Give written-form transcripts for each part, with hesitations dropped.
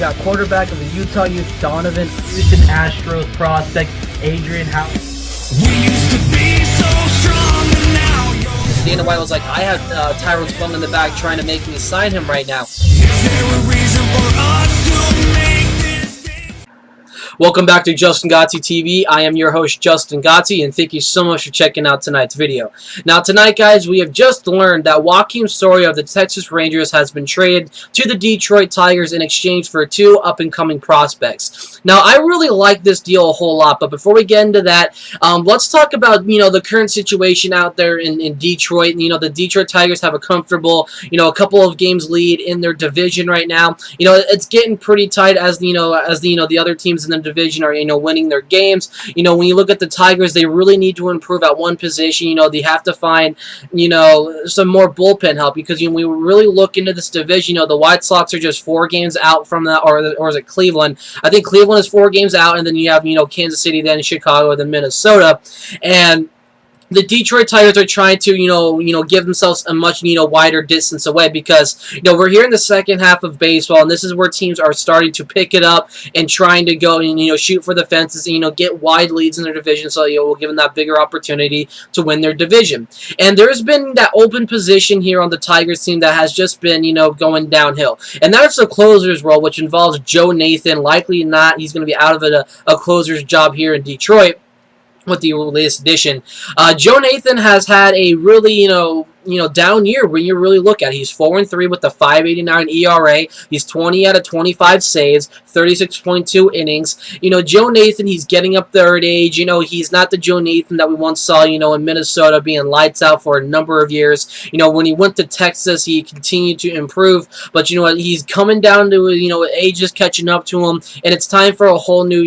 got quarterback of the Utah Utes, Donovan, Houston Astros prospect, Adrian Howard. We used to be so strong, and now Dana White was like, I have Tyrone's phone in the back trying to make me sign him right now. is there a reason for us to make this game? Welcome back to Justin Godsey TV. I am your host, Justin Godsey, and thank you so much for checking out tonight's video. Now, tonight, guys, we have just learned that Joakim Soria of the Texas Rangers has been traded to the Detroit Tigers in exchange for 2 up-and-coming prospects. Now, I really like this deal a whole lot, but before we get into that, let's talk about, the current situation out there in Detroit. The Detroit Tigers have a comfortable, a couple of games lead in their division right now. It's getting pretty tight as the other teams in the division are, winning their games. When you look at the Tigers, they really need to improve at one position. They have to find, some more bullpen help because when we really look into this division, the White Sox are just 4 games out from that, or is it Cleveland? I think Cleveland is 4 games out, and then you have, Kansas City, then Chicago, then Minnesota, and the Detroit Tigers are trying to, give themselves a much, wider distance away because, we're here in the second half of baseball, and this is where teams are starting to pick it up and trying to go and, shoot for the fences and, get wide leads in their division, so, we'll give them that bigger opportunity to win their division. And there's been that open position here on the Tigers team that has just been, going downhill. And that's the closer's role, which involves Joe Nathan. Likely not, he's going to be out of a closer's job here in Detroit with the latest addition. Joe Nathan has had a really, down year when you really look at it. He's 4-3 with a 5.89 ERA. He's 20 out of 25 saves, 36.2 innings. Joe Nathan, he's getting up there at age. He's not the Joe Nathan that we once saw, in Minnesota being lights out for a number of years. When he went to Texas, he continued to improve. But he's coming down to, age is catching up to him, and it's time for a whole new,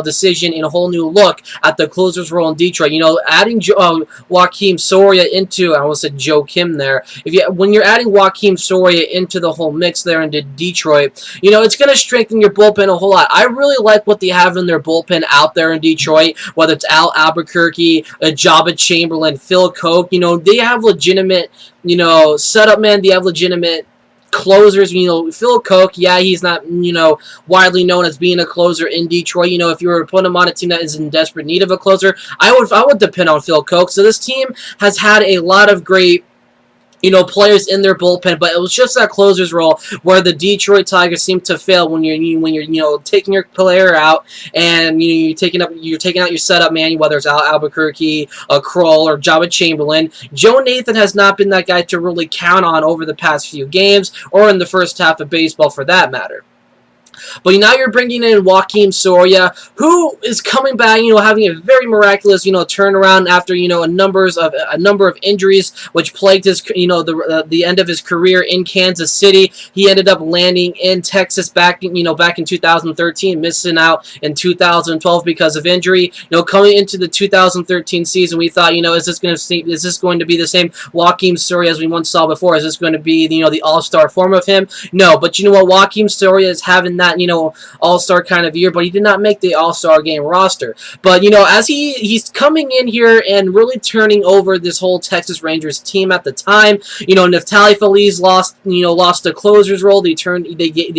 decision and a whole new look at the closer's role in Detroit. Adding Joakim Soria into, I almost said Joe Kim there. When you're adding Joakim Soria into the whole mix there into Detroit, it's going to strengthen your bullpen a whole lot. I really like what they have in their bullpen out there in Detroit, whether it's Al Albuquerque, Jabba Chamberlain, Phil Koch. They have legitimate, setup man. They have legitimate closers. Phil Koch, yeah, he's not, widely known as being a closer in Detroit. If you were to put him on a team that is in desperate need of a closer, I would depend on Phil Koch. So this team has had a lot of great players in their bullpen, but it was just that closer's role where the Detroit Tigers seem to fail when you're taking your player out and you're taking out your setup man, whether it's Al Albuquerque, Kroll, or Jabba Chamberlain. Joe Nathan has not been that guy to really count on over the past few games or in the first half of baseball for that matter. But now you're bringing in Joakim Soria, who is coming back, having a very miraculous, turnaround after, a number of injuries which plagued his, the end of his career in Kansas City. He ended up landing in Texas back in 2013, missing out in 2012 because of injury. Coming into the 2013 season, we thought, is this going to be the same Joakim Soria as we once saw before? Is this going to be, the all-star form of him? No, but Joakim Soria is having that all-star kind of year, but he did not make the all-star game roster. But as he's coming in here and really turning over this whole Texas Rangers team at the time, Neftali Feliz lost the closer's role. They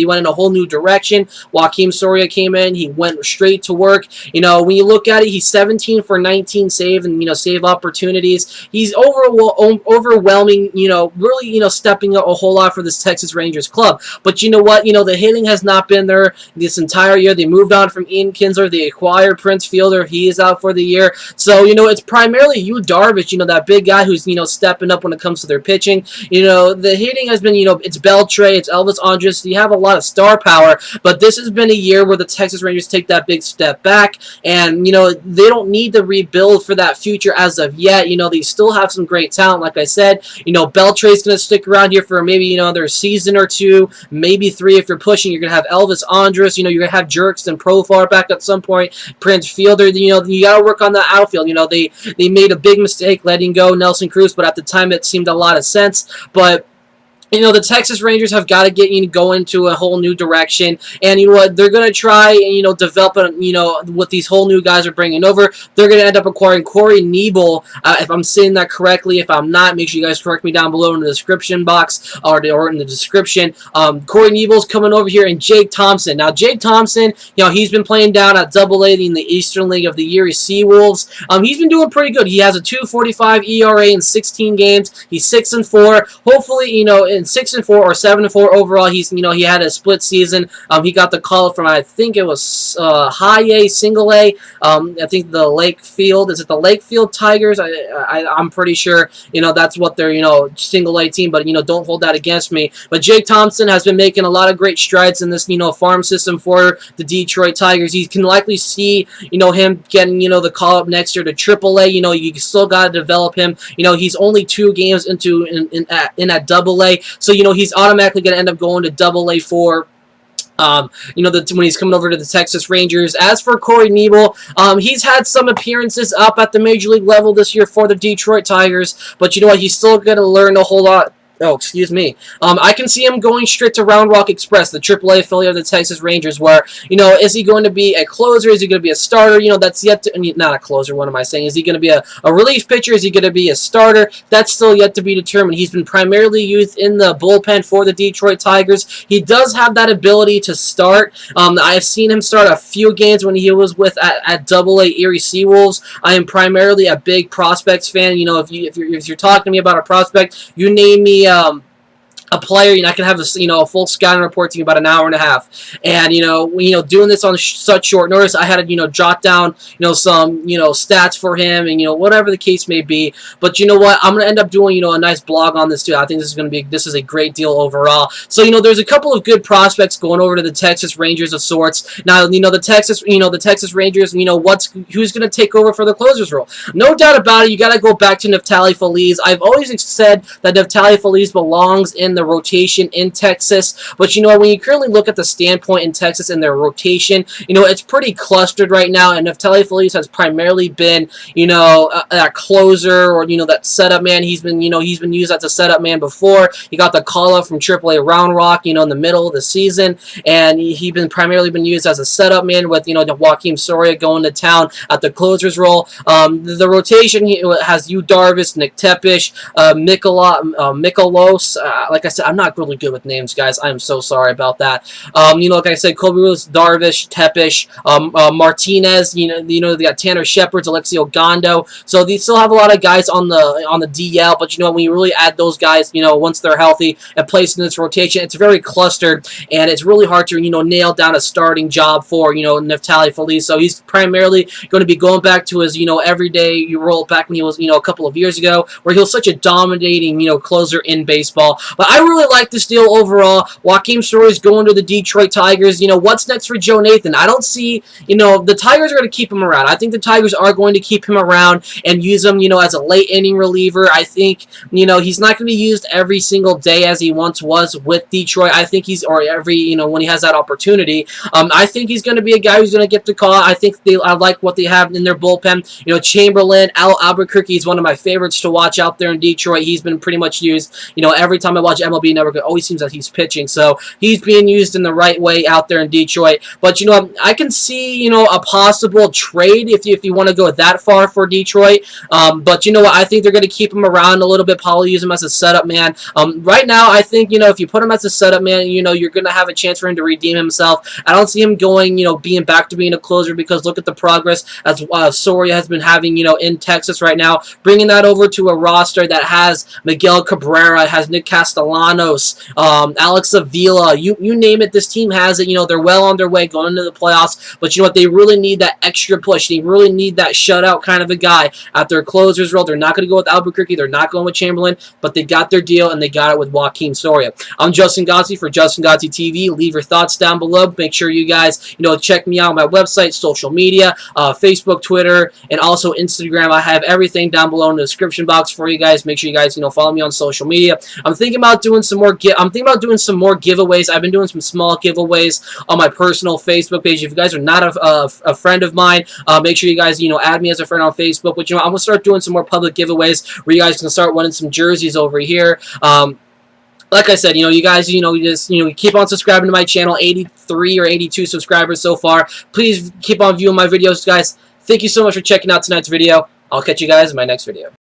went in a whole new direction. Joakim Soria came in, he went straight to work. When you look at it, he's 17 for 19 save and save opportunities. He's overwhelming, really stepping up a whole lot for this Texas Rangers club. But you know what? The hitting has not been there this entire year. They moved on from Ian Kinsler. They acquired Prince Fielder. He is out for the year. So, it's primarily Yu Darvish, that big guy who's, stepping up when it comes to their pitching. The hitting has been, it's Beltre, it's Elvis Andrus. You have a lot of star power, but this has been a year where the Texas Rangers take that big step back, and, they don't need to rebuild for that future as of yet. They still have some great talent, like I said. Beltre's going to stick around here for maybe, another season or 2, maybe 3 if you're pushing. You're going to have Elvis Andrus, you're going to have Jerks and Profar back at some point. Prince Fielder, you got to work on the outfield. They made a big mistake letting go Nelson Cruz, but at the time it seemed a lot of sense. But the Texas Rangers have got to get go into a whole new direction, and you know what, they're gonna try and develop what these whole new guys are bringing over. They're gonna end up acquiring Corey Knebel, if I'm saying that correctly. If I'm not, make sure you guys correct me down below in the description box or in the description. Corey Knebel's coming over here, and Jake Thompson. Now Jake Thompson, he's been playing down at AA in the Eastern League of the Erie Seawolves. He's been doing pretty good. He has a 2.45 ERA in 16 games. He's 6-4. Hopefully, in 6-4 or 7-4 overall. He had a split season. He got the call from, I think it was high A, single A. I think the Lakefield, is it the Lakefield Tigers? I'm pretty sure that's what their single A team. But don't hold that against me. But Jake Thompson has been making a lot of great strides in this farm system for the Detroit Tigers. You can likely see him getting the call up next year to AAA. You still got to develop him. He's only 2 games into in at AA. So, he's automatically going to end up going to AA for when he's coming over to the Texas Rangers. As for Corey Knebel, he's had some appearances up at the Major League level this year for the Detroit Tigers, but you know what, he's still going to learn a whole lot. Oh, excuse me. I can see him going straight to Round Rock Express, the AAA affiliate of the Texas Rangers, where, is he going to be a closer? Is he going to be a starter? That's yet to, not a closer, what am I saying? Is he going to be a relief pitcher? Is he going to be a starter? That's still yet to be determined. He's been primarily used in the bullpen for the Detroit Tigers. He does have that ability to start. I've seen him start a few games when he was with at AA Erie Seawolves. I am primarily a big prospects fan. If you're talking to me about a prospect, you name me a player, I can have a full scouting report to you about an hour and a half. And doing this on such short notice, I had to jot down some stats for him and whatever the case may be. But you know what, I'm gonna end up doing a nice blog on this too. I think this is a great deal overall. So there's a couple of good prospects going over to the Texas Rangers of sorts. Now the Texas Rangers, who's gonna take over for the closers role? No doubt about it, you got to go back to Neftali Feliz. I've always said that Neftali Feliz belongs in the rotation in Texas, but when you currently look at the standpoint in Texas and their rotation, it's pretty clustered right now, and Neftali Feliz has primarily been that closer or that setup man. He's been used as a setup man before. He got the call up from AAA Round Rock in the middle of the season, and he's primarily been used as a setup man with Joakim Soria going to town at the closer's role. The rotation has Yu Darvish, Nick Tepish, Mikolos, like I said, I'm not really good with names, guys. I am so sorry about that. Like I said, Kobe Ruiz, Darvish, Tepish, Martinez. They got Tanner Shepard, Alexio Gondo. So they still have a lot of guys on the DL. But when you really add those guys, once they're healthy and placed in this rotation, it's very clustered, and it's really hard to nail down a starting job for Neftali Feliz. So he's primarily going to be going back to his everyday role back when he was a couple of years ago, where he was such a dominating closer in baseball. But I really like this deal overall. Joakim Soria is going to the Detroit Tigers. What's next for Joe Nathan? I don't see, the Tigers are going to keep him around. I think the Tigers are going to keep him around and use him, as a late inning reliever. I think, he's not going to be used every single day as he once was with Detroit. I think when he has that opportunity. I think he's going to be a guy who's going to get the call. I think I like what they have in their bullpen. Chamberlain, Albuquerque is one of my favorites to watch out there in Detroit. He's been pretty much used, every time I watch MLB Network, it always seems that he's pitching. So he's being used in the right way out there in Detroit. But I can see a possible trade if you want to go that far for Detroit. But what, I think they're going to keep him around a little bit, probably use him as a setup man. Right now, I think if you put him as a setup man, you're going to have a chance for him to redeem himself. I don't see him going being back to being a closer, because look at the progress as Soria has been having in Texas right now, bringing that over to a roster that has Miguel Cabrera, has Nick Castellanos, Alex Avila, you name it, this team has it. They're well on their way going into the playoffs, but what, they really need that extra push. They really need that shutout kind of a guy at their closer's role. They're not going to go with Albuquerque, they're not going with Chamberlain, but they got their deal, and they got it with Joakim Soria. I'm Justin Godsey for Justin Godsey TV. Leave your thoughts down below. Make sure you guys, check me out on my website, social media, Facebook, Twitter, and also Instagram. I have everything down below in the description box for you guys. Make sure you guys, follow me on social media. I'm thinking about doing some more giveaways. I've been doing some small giveaways on my personal Facebook page. If you guys are not a friend of mine, make sure you guys, add me as a friend on Facebook. But, I'm going to start doing some more public giveaways where you guys can start winning some jerseys over here. like I said, you guys, just keep on subscribing to my channel. 83 or 82 subscribers so far. Please keep on viewing my videos, guys. Thank you so much for checking out tonight's video. I'll catch you guys in my next video.